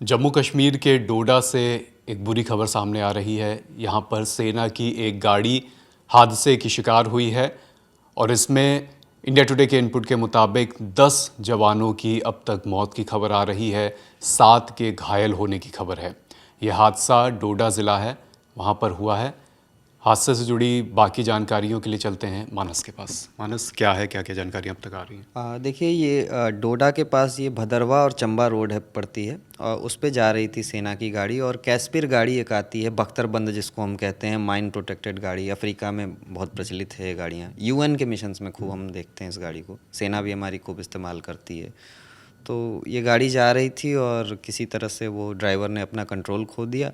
जम्मू कश्मीर के डोडा से एक बुरी खबर सामने आ रही है। यहाँ पर सेना की एक गाड़ी हादसे की शिकार हुई है और इसमें इंडिया टुडे के इनपुट के मुताबिक 10 जवानों की अब तक मौत की खबर आ रही है, 7 के घायल होने की खबर है। यह हादसा डोडा ज़िला है, वहाँ पर हुआ है। हादसे से जुड़ी बाकी जानकारियों के लिए चलते हैं मानस के पास। मानस, क्या है, क्या क्या जानकारी अब तक आ रही है? देखिए ये डोडा के पास ये भदरवा और चंबा रोड है पड़ती है और उस पे जा रही थी सेना की गाड़ी और कैस्पिर गाड़ी एक आती है, बख्तरबंद जिसको हम कहते हैं, माइन प्रोटेक्टेड गाड़ी। अफ्रीका में बहुत प्रचलित है ये गाड़ियाँ, यूएन के मिशंस में खूब हम देखते हैं इस गाड़ी को, सेना भी हमारी खूब इस्तेमाल करती है। तो ये गाड़ी जा रही थी और किसी तरह से वो ड्राइवर ने अपना कंट्रोल खो दिया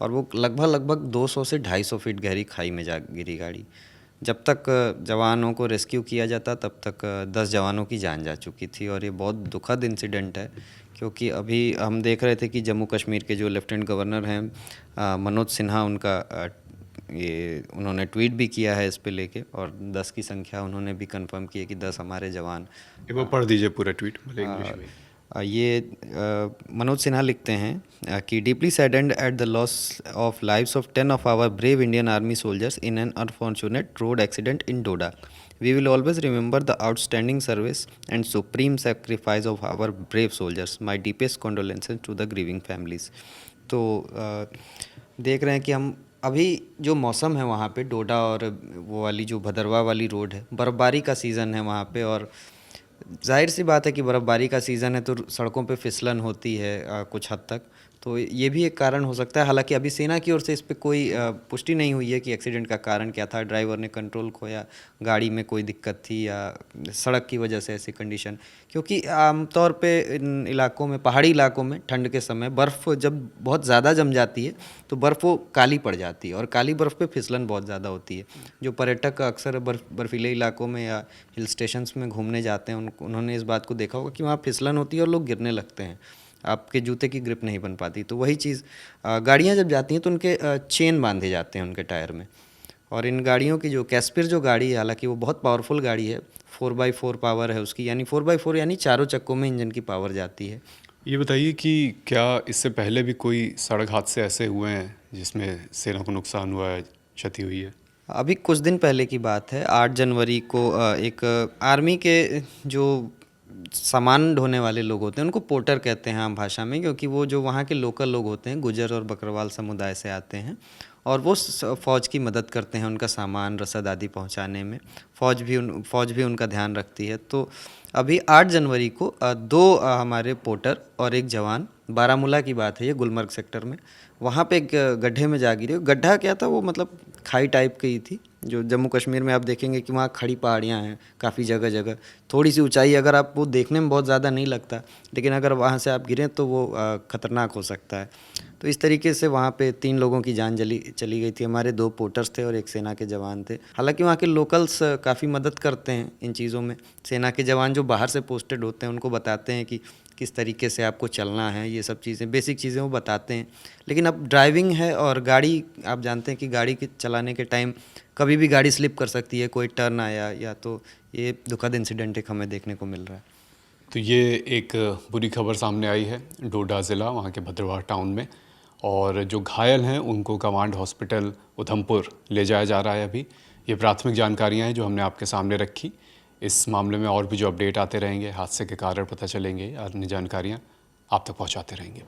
और वो लगभग 200 से 250 फीट गहरी खाई में जा गिरी गाड़ी। जब तक जवानों को रेस्क्यू किया जाता तब तक 10 जवानों की जान जा चुकी थी और ये बहुत दुखद इंसिडेंट है, क्योंकि अभी हम देख रहे थे कि जम्मू कश्मीर के जो लेफ्टिनेंट गवर्नर हैं मनोज सिन्हा, उनका ये उन्होंने ट्वीट भी किया है इस पे लेके और 10 की संख्या उन्होंने भी कंफर्म की है कि 10 हमारे जवान। एक बार पढ़ दीजिए पूरा ट्वीट, भले इंग्लिश में। मनोज सिन्हा लिखते हैं कि deeply saddened at the loss of lives of 10 of our brave Indian army soldiers in an unfortunate road accident in Doda. We will always remember the outstanding service and supreme sacrifice of our brave soldiers. My deepest condolences to the grieving families. तो देख रहे हैं कि हम अभी जो मौसम है वहाँ पे डोडा और वो वाली जो भदरवा वाली रोड है, बर्फ़बारी का सीज़न है वहाँ पे और जाहिर सी बात है कि बर्फ़बारी का सीज़न है तो सड़कों पे फिसलन होती है कुछ हद तक, तो ये भी एक कारण हो सकता है। हालांकि अभी सेना की ओर से इस पे कोई पुष्टि नहीं हुई है कि एक्सीडेंट का कारण क्या था, ड्राइवर ने कंट्रोल खोया, गाड़ी में कोई दिक्कत थी या सड़क की वजह से ऐसी कंडीशन। क्योंकि आमतौर पे इन इलाकों में, पहाड़ी इलाकों में ठंड के समय बर्फ़ जब बहुत ज़्यादा जम जाती है तो बर्फ़ वो काली पड़ जाती है और काली बर्फ़ पे फिसलन बहुत ज़्यादा होती है। जो पर्यटक अक्सर बर्फ़ीले इलाकों में या हिल स्टेशंस में घूमने जाते हैं उन्होंने इस बात को देखा होगा कि वहाँ फिसलन होती है और लोग गिरने लगते हैं, आपके जूते की ग्रिप नहीं बन पाती। तो वही चीज़, गाड़ियाँ जब जाती हैं तो उनके चेन बांधे जाते हैं उनके टायर में। और इन गाड़ियों की जो कैस्पिर जो गाड़ी है, हालांकि वो बहुत पावरफुल गाड़ी है, 4x4 पावर है उसकी, यानी 4x4 यानी चारों चक्कों में इंजन की पावर जाती है। ये बताइए कि क्या इससे पहले भी कोई सड़क हादसे ऐसे हुए हैं जिसमें सेना को नुकसान हुआ है, क्षति हुई है? अभी कुछ दिन पहले की बात है, 8 जनवरी को एक आर्मी के जो सामान ढोने वाले लोग होते हैं, उनको पोर्टर कहते हैं आम भाषा में, क्योंकि वो जो वहाँ के लोकल लोग होते हैं, गुजर और बकरवाल समुदाय से आते हैं और वो फ़ौज की मदद करते हैं उनका सामान रसद आदि पहुँचाने में। फ़ौज भी उनका ध्यान रखती है। तो अभी 8 जनवरी को 2 हमारे पोर्टर और एक जवान, बारामूला की बात है ये, गुलमर्ग सेक्टर में, वहाँ पे एक गड्ढे में जा गिरे। गड्ढा क्या था, वो मतलब खाई टाइप की थी। जो जम्मू कश्मीर में आप देखेंगे कि वहाँ खड़ी पहाड़ियाँ हैं काफ़ी जगह जगह, थोड़ी सी ऊंचाई, अगर आप वो देखने में बहुत ज़्यादा नहीं लगता, लेकिन अगर वहाँ से आप गिरें तो वो ख़तरनाक हो सकता है। तो इस तरीके से वहाँ पे 3 लोगों की जान चली गई थी। हमारे 2 पोर्टर्स थे और एक सेना के जवान थे। हालांकि वहाँ के लोकल्स काफ़ी मदद करते हैं इन चीज़ों में। सेना के जवान जो बाहर से पोस्टेड होते हैं उनको बताते हैं कि किस तरीके से आपको चलना है, ये सब चीज़ें, बेसिक चीज़ें वो बताते हैं। लेकिन अब ड्राइविंग है और गाड़ी, आप जानते हैं कि गाड़ी के चलाने के टाइम कभी भी गाड़ी स्लिप कर सकती है, कोई टर्न आया या, तो ये दुखद इंसिडेंट एक हमें देखने को मिल रहा है। तो ये एक बुरी खबर सामने आई है डोडा ज़िला, वहाँ के भद्रवाह टाउन में, और जो घायल हैं उनको कमांड हॉस्पिटल उधमपुर ले जाया जा रहा है अभी। ये प्राथमिक जानकारियाँ हैं जो हमने आपके सामने रखी। इस मामले में और भी जो अपडेट आते रहेंगे, हादसे के कारण पता चलेंगे, अन्य जानकारियाँ आप तक पहुँचाते रहेंगे।